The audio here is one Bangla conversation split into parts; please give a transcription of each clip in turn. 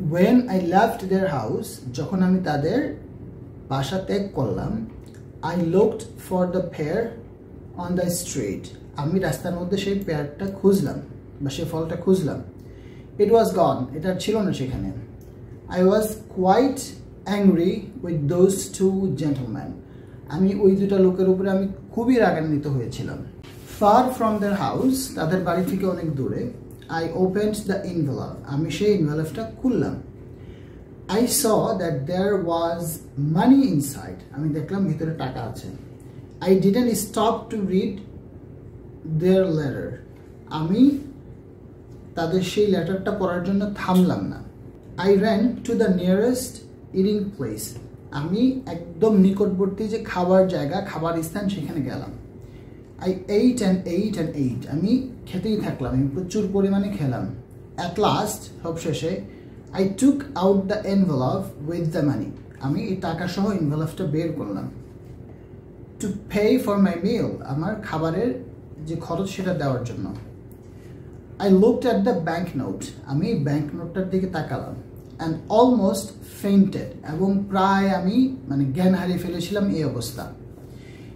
When I left their house, যখন আমি তাদের বাসা ত্যাগ করলাম, I looked for the pear on the street. আমি রাস্তার মধ্যে সেই পেয়ারটা খুঁজলাম বা সেই ফলটা খুঁজলাম। It was gone. এটা ছিল না সেখানে। I was quite angry with those two gentlemen. আমি ওই দুটো লোকের উপরে আমি খুবই রাগান্বিত হয়েছিলাম। Far from their house, তাদের বাড়ি থেকে অনেক দূরে, I opened the envelope. আমি সেই envelope-টা খুললাম। I saw that there was money inside. আমি দেখলাম ভিতরে টাকা আছে। I didn't stop to read their letter. আমি তাদের সেই লেটারটা পড়ার জন্য থামলাম না। I ran to the nearest eating place. আমি একদম নিকটবর্তী যে খাবার জায়গা, খাবার স্থান, সেখানে গেলাম। I ate and ate and ate. আমি খেতেই থাকলাম, আমি প্রচুর পরিমাণে খেলাম। At last, সবশেষে, I took out the envelope with the money. আমি এই টাকা সহ এনভেলপটা বের করলাম। To pay for my meal. আমার খাবারের যে খরচ সেটা দেওয়ার জন্য। I looked at the banknote. আমি ব্যাংক নোটটার দিকে তাকালাম and almost fainted. এবং প্রায় আমি জ্ঞান হারিয়ে ফেলেছিলাম এই অবস্থা।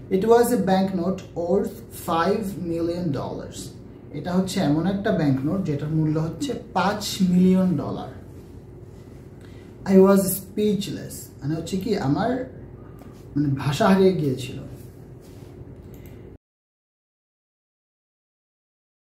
It was a banknote worth $5 million. এটা হচ্ছে এমন একটা ব্যাংক নোট যেটার মূল্য হচ্ছে $5 মিলিয়ন। I was speechless. হচ্ছে কি আমার ভাষা হারিয়ে গিয়েছিল।